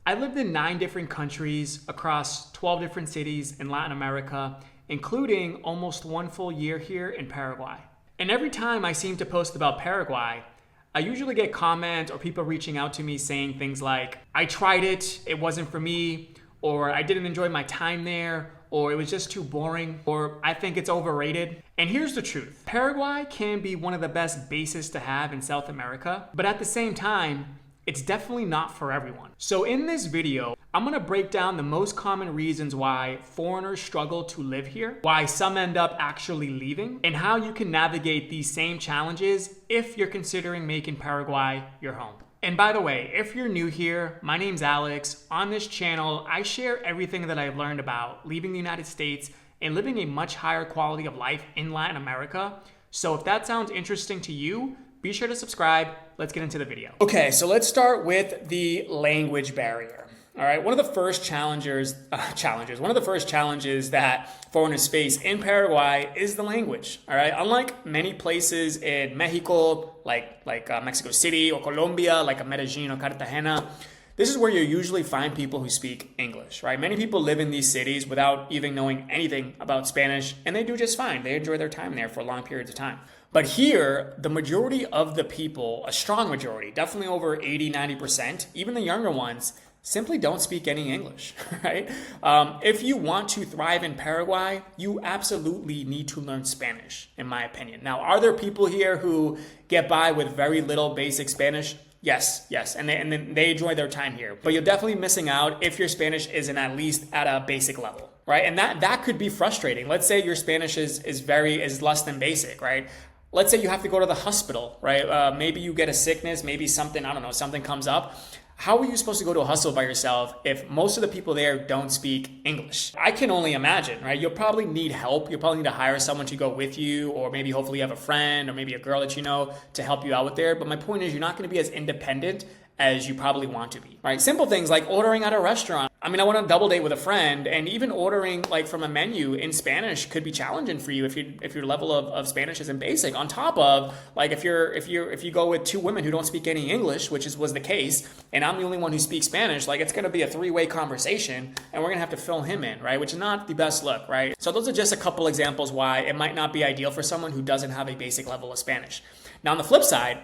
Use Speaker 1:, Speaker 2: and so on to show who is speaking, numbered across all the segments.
Speaker 1: I lived in 9 different countries across 12 different cities in Latin America, including almost 1 full year here in Paraguay. And every time I seem to post about Paraguay, I usually get comments or people reaching out to me saying things like, I tried it, it wasn't for me, or I didn't enjoy my time there, or it was just too boring, or I think it's overrated. And here's the truth. Paraguay can be one of the best bases to have in South America, but at the same time, it's definitely not for everyone. So in this video, I'm gonna break down the most common reasons why foreigners struggle to live here, why some end up actually leaving, and how you can navigate these same challenges if you're considering making Paraguay your home. And by the way, if you're new here, my name's Alex. On this channel, I share everything that I've learned about leaving the United States and living a much higher quality of life in Latin America. So if that sounds interesting to you, be sure to subscribe. Let's get into the video. Okay, so let's start with the language barrier. All right, one of the first challenges that foreigners face in Paraguay is the language. All right, unlike many places in Mexico, like Mexico City or Colombia, like Medellin or Cartagena, this is where you usually find people who speak English, right? Many people live in these cities without even knowing anything about Spanish, and they do just fine. They enjoy their time there for long periods of time. But here, the majority of the people, a strong majority, definitely over 80, 90%, even the younger ones, simply don't speak any English, right? If you want to thrive in Paraguay, you absolutely need to learn Spanish, in my opinion. Now, are there people here who get by with very little basic Spanish? Yes, and they enjoy their time here. But you're definitely missing out if your Spanish isn't at least at a basic level, right? And that could be frustrating. Let's say your Spanish is less than basic, right? Let's say you have to go to the hospital, right? Maybe you get a sickness, maybe something, I don't know, something comes up. How are you supposed to go to a hospital by yourself if most of the people there don't speak English? I can only imagine, right? You'll probably need help. You'll probably need to hire someone to go with you, or maybe hopefully you have a friend or maybe a girl that you know to help you out with there. But my point is, you're not going to be as independent as you probably want to be, right? Simple things like ordering at a restaurant. I mean, I went on a double date with a friend, and even ordering like from a menu in Spanish could be challenging for you if your level of Spanish isn't basic. On top of like if you go with 2 women who don't speak any English, which was the case, and I'm the only one who speaks Spanish, like it's gonna be a 3-way conversation, and we're gonna have to fill him in, right? Which is not the best look, right? So those are just a couple examples why it might not be ideal for someone who doesn't have a basic level of Spanish. Now, on the flip side,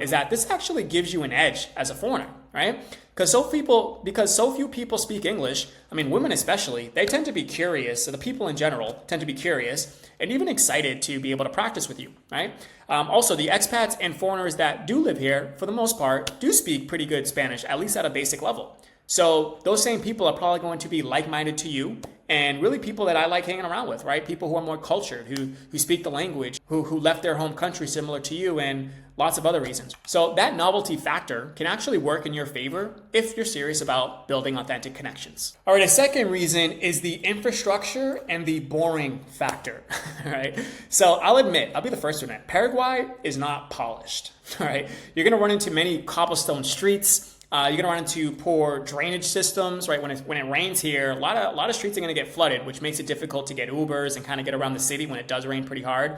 Speaker 1: is that this actually gives you an edge as a foreigner, right? Because so few people speak English, I mean, women especially, they tend to be curious. So the people in general tend to be curious and even excited to be able to practice with you, right? Also, the expats and foreigners that do live here, for the most part, do speak pretty good Spanish, at least at a basic level. So those same people are probably going to be like-minded to you, and really people that I like hanging around with, right? People who are more cultured, who speak the language, who left their home country similar to you, and lots of other reasons. So that novelty factor can actually work in your favor if you're serious about building authentic connections. All right, a second reason is the infrastructure and the boring factor, right? So I'll be the first to admit, Paraguay is not polished, all right? You're gonna run into many cobblestone streets. You're gonna run into poor drainage systems, right? When it rains here, a lot of streets are gonna get flooded, which makes it difficult to get Ubers and kind of get around the city when it does rain pretty hard.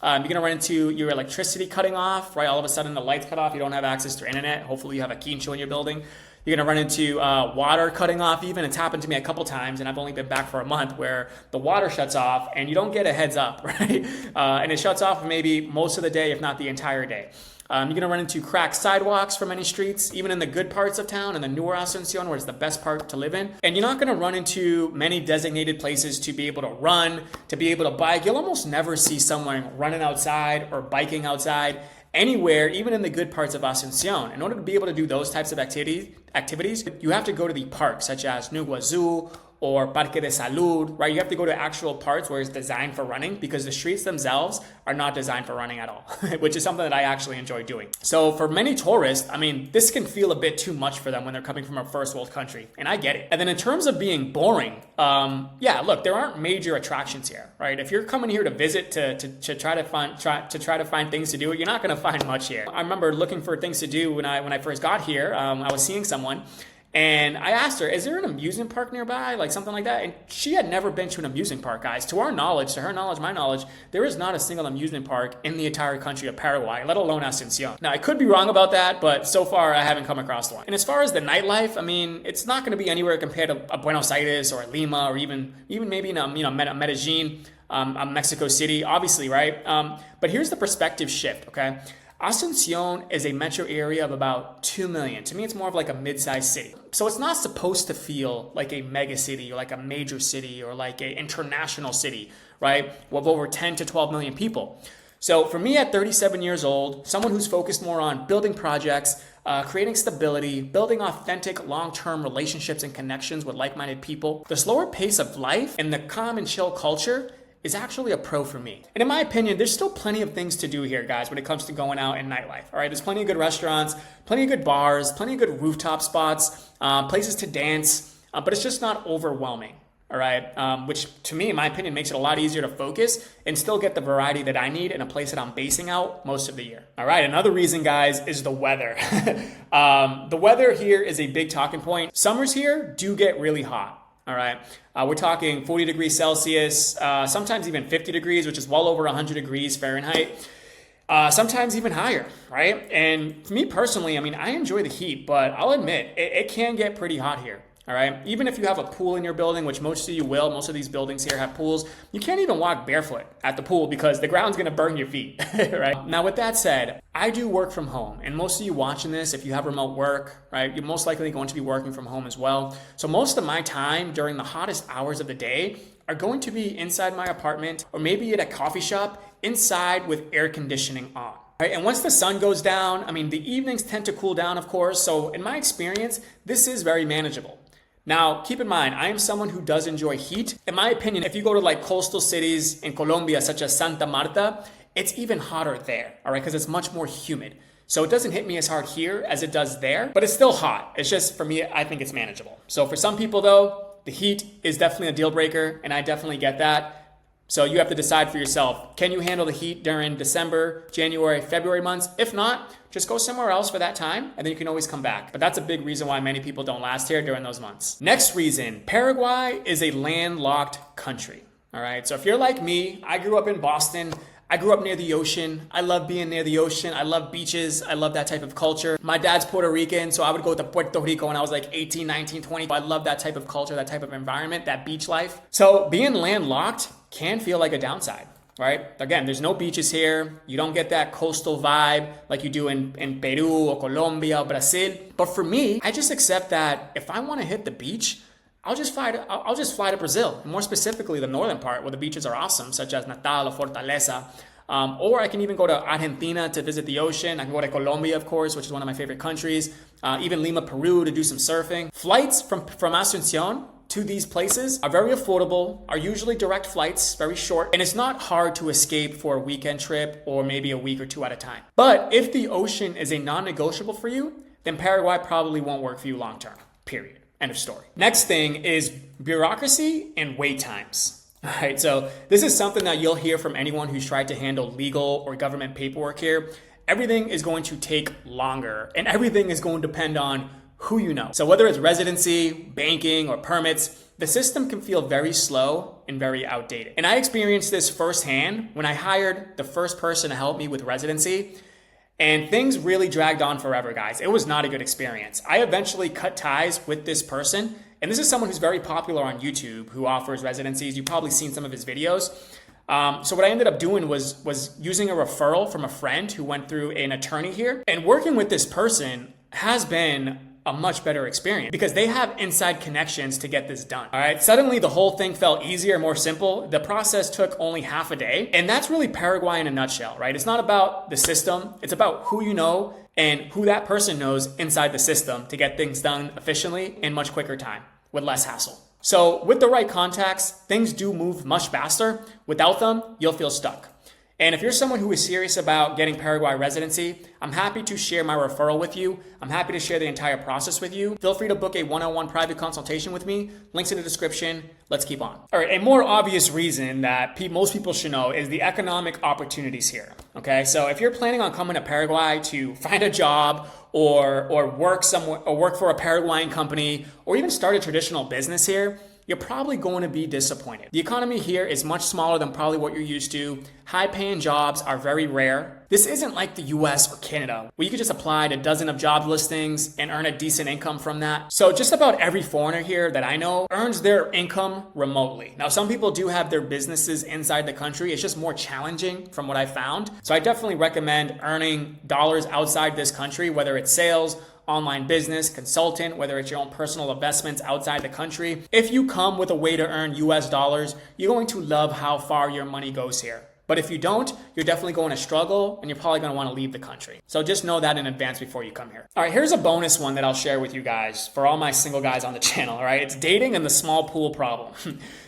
Speaker 1: You're gonna run into your electricity cutting off, right? All of a sudden the lights cut off, you don't have access to internet. Hopefully you have a quincho in your building. You're gonna run into water cutting off even. It's happened to me a couple times, and I've only been back for a month, where the water shuts off and you don't get a heads up, right? And it shuts off maybe most of the day, if not the entire day. You're going to run into cracked sidewalks for many streets, even in the good parts of town, in the newer Asuncion, where it's the best part to live in. And you're not going to run into many designated places to be able to run, to be able to bike. You'll almost never see someone running outside or biking outside anywhere, even in the good parts of Asuncion. In order to be able to do those types of activities, you have to go to the parks, such as Nuguazu or Parque de Salud, right? You have to go to actual parts where it's designed for running, because the streets themselves are not designed for running at all, which is something that I actually enjoy doing. So for many tourists, I mean, this can feel a bit too much for them when they're coming from a first world country, and I get it. And then in terms of being boring, yeah, look, there aren't major attractions here, right? If you're coming here to visit to try to find things to do, you're not gonna find much here. I remember looking for things to do when I first got here. I was seeing someone, And I asked her, is there an amusement park nearby? Like something like that? And she had never been to an amusement park, guys. To our knowledge, to her knowledge, my knowledge, there is not a single amusement park in the entire country of Paraguay, let alone Asuncion. Now, I could be wrong about that, but so far I haven't come across one. And as far as the nightlife, I mean, it's not going to be anywhere compared to Buenos Aires or Lima or even maybe in Medellin, Mexico City, obviously, right? But here's the perspective shift, okay? Asuncion is a metro area of about 2 million. To me, it's more of like a mid-sized city. So it's not supposed to feel like a mega city or like a major city or like an international city, right? With over 10 to 12 million people. So for me at 37 years old, someone who's focused more on building projects, creating stability, building authentic long-term relationships and connections with like-minded people, the slower pace of life and the calm and chill culture is actually a pro for me. And in my opinion, there's still plenty of things to do here, guys, when it comes to going out and nightlife. All right, there's plenty of good restaurants, plenty of good bars, plenty of good rooftop spots, places to dance, but it's just not overwhelming. All right, which to me, in my opinion, makes it a lot easier to focus and still get the variety that I need in a place that I'm basing out most of the year. All right, another reason, guys, is the weather. The weather here is a big talking point. Summers here do get really hot. All right, we're talking 40 degrees Celsius, sometimes even 50 degrees, which is well over 100 degrees Fahrenheit, sometimes even higher, right? And for me personally, I mean, I enjoy the heat, but I'll admit it can get pretty hot here. All right, even if you have a pool in your building, which most of you will, most of these buildings here have pools, you can't even walk barefoot at the pool because the ground's gonna burn your feet, right? Now, with that said, I do work from home, and most of you watching this, if you have remote work, right, you're most likely going to be working from home as well. So most of my time during the hottest hours of the day are going to be inside my apartment or maybe at a coffee shop inside with air conditioning on. Right? And once the sun goes down, I mean, the evenings tend to cool down, of course. So in my experience, this is very manageable. Now, keep in mind, I am someone who does enjoy heat. In my opinion, if you go to like coastal cities in Colombia, such as Santa Marta, it's even hotter there, all right, because it's much more humid. So it doesn't hit me as hard here as it does there, but it's still hot. It's just, for me, I think it's manageable. So for some people though, the heat is definitely a deal breaker, and I definitely get that. So you have to decide for yourself, can you handle the heat during December, January, February months? If not, just go somewhere else for that time, and then you can always come back. But that's a big reason why many people don't last here during those months. Next reason, Paraguay is a landlocked country. All right, so if you're like me, I grew up in Boston. I grew up near the ocean. I love being near the ocean. I love beaches. I love that type of culture. My dad's Puerto Rican, so I would go to Puerto Rico when I was like 18, 19, 20. I love that type of culture, that type of environment, that beach life. So being landlocked can feel like a downside, right? Again, there's no beaches here. You don't get that coastal vibe like you do in Peru or Colombia or Brazil. But for me, I just accept that if I want to hit the beach, I'll just fly to Brazil, more specifically the northern part where the beaches are awesome, such as Natal or Fortaleza. Or I can even go to Argentina to visit the ocean. I can go to Colombia, of course, which is one of my favorite countries. Even Lima, Peru to do some surfing. Flights from Asuncion to these places are very affordable, are usually direct flights, very short, and it's not hard to escape for a weekend trip or maybe a week or two at a time. But if the ocean is a non-negotiable for you, then Paraguay probably won't work for you long term, period. End of story. Next thing is bureaucracy and wait times. All right, so this is something that you'll hear from anyone who's tried to handle legal or government paperwork here. Everything is going to take longer, and everything is going to depend on who you know. So whether it's residency, banking, or permits, the system can feel very slow and very outdated. And I experienced this firsthand when I hired the first person to help me with residency. And things really dragged on forever, guys. It was not a good experience. I eventually cut ties with this person. And this is someone who's very popular on YouTube who offers residencies. You've probably seen some of his videos. So what I ended up doing was using a referral from a friend who went through an attorney here. And working with this person has been a much better experience because they have inside connections to get this done. All right. Suddenly the whole thing felt easier, more simple. The process took only half a day. And that's really Paraguay in a nutshell, right? It's not about the system. It's about who you know and who that person knows inside the system to get things done efficiently in much quicker time with less hassle. So with the right contacts, things do move much faster. Without them, you'll feel stuck. And if you're someone who is serious about getting Paraguay residency, I'm happy to share my referral with you. I'm happy to share the entire process with you. Feel free to book a one-on-one private consultation with me. Links in the description. Let's keep on. All right, a more obvious reason that most people should know is the economic opportunities here. Okay, so if you're planning on coming to Paraguay to find a job or work somewhere or work for a Paraguayan company or even start a traditional business here, you're probably going to be disappointed. The economy here is much smaller than probably what you're used to. High-paying jobs are very rare. This isn't like the US or Canada, where you could just apply to a dozen of job listings and earn a decent income from that. So just about every foreigner here that I know earns their income remotely. Now, some people do have their businesses inside the country. It's just more challenging from what I found. So I definitely recommend earning dollars outside this country, whether it's sales, online business, consultant, whether it's your own personal investments outside the country. If you come with a way to earn US dollars, you're going to love how far your money goes here. But if you don't, you're definitely going to struggle and you're probably going to want to leave the country. So just know that in advance before you come here. All right, here's a bonus one that I'll share with you guys for all my single guys on the channel, all right? It's dating and the small pool problem.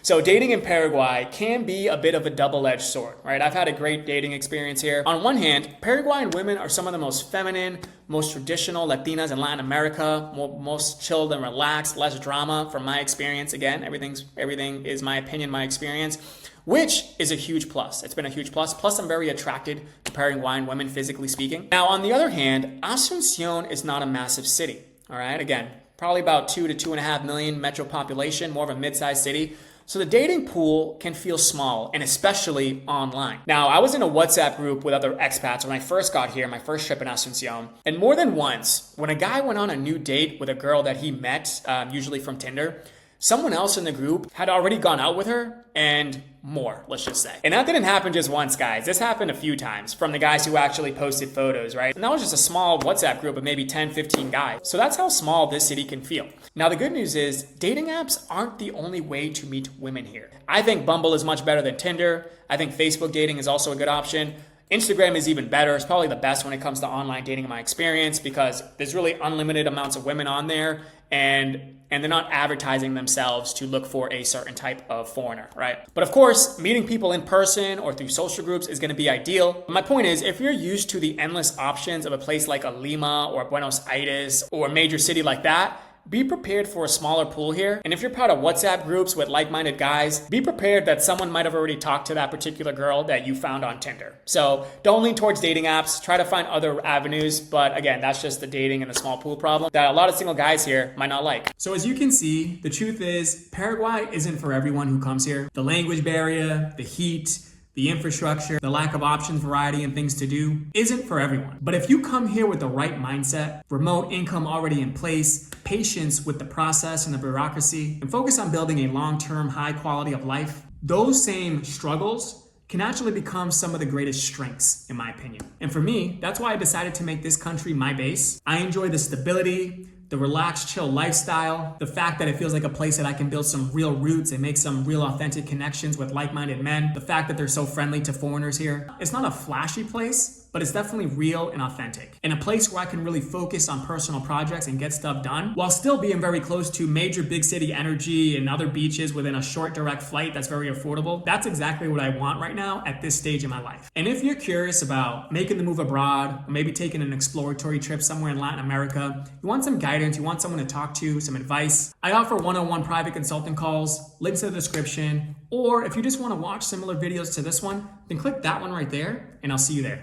Speaker 1: So dating in Paraguay can be a bit of a double-edged sword, right? I've had a great dating experience here. On one hand, Paraguayan women are some of the most feminine, most traditional Latinas in Latin America, most chilled and relaxed, less drama from my experience. Again, everything is my opinion, my experience, which is a huge plus. It's been a huge plus. Plus, I'm very attracted to Paraguayan women, physically speaking. Now, on the other hand, Asunción is not a massive city, all right? Again, probably about 2 to 2.5 million metro population, more of a mid-sized city. So the dating pool can feel small, and especially online. Now, I was in a WhatsApp group with other expats when I first got here, my first trip in Asunción. And more than once, when a guy went on a new date with a girl that he met, usually from Tinder, someone else in the group had already gone out with her and more, let's just say. And that didn't happen just once, guys. This happened a few times from the guys who actually posted photos, right? And that was just a small WhatsApp group of maybe 10, 15 guys. So that's how small this city can feel. Now, the good news is dating apps aren't the only way to meet women here. I think Bumble is much better than Tinder. I think Facebook dating is also a good option. Instagram is even better. It's probably the best when it comes to online dating in my experience because there's really unlimited amounts of women on there and they're not advertising themselves to look for a certain type of foreigner, right? But of course, meeting people in person or through social groups is going to be ideal. But my point is, if you're used to the endless options of a place like a Lima or Buenos Aires or a major city like that, be prepared for a smaller pool here. And if you're part of WhatsApp groups with like-minded guys, be prepared that someone might have already talked to that particular girl that you found on Tinder. So don't lean towards dating apps. Try to find other avenues. But again, that's just the dating and the small pool problem that a lot of single guys here might not like. So as you can see, the truth is Paraguay isn't for everyone who comes here. The language barrier, the heat, the infrastructure, the lack of options, variety, and things to do isn't for everyone. But if you come here with the right mindset, remote income already in place, patience with the process and the bureaucracy, and focus on building a long-term high quality of life, those same struggles can actually become some of the greatest strengths, in my opinion. And for me, that's why I decided to make this country my base. I enjoy the stability, the relaxed, chill lifestyle, the fact that it feels like a place that I can build some real roots and make some real authentic connections with like-minded men, the fact that they're so friendly to foreigners here. It's not a flashy place, but it's definitely real and authentic. And a place where I can really focus on personal projects and get stuff done while still being very close to major big city energy and other beaches within a short direct flight that's very affordable. That's exactly what I want right now at this stage in my life. And if you're curious about making the move abroad, or maybe taking an exploratory trip somewhere in Latin America, you want some guidance, you want someone to talk to, some advice, I offer one-on-one private consulting calls, links in the description, or if you just want to watch similar videos to this one, then click that one right there and I'll see you there.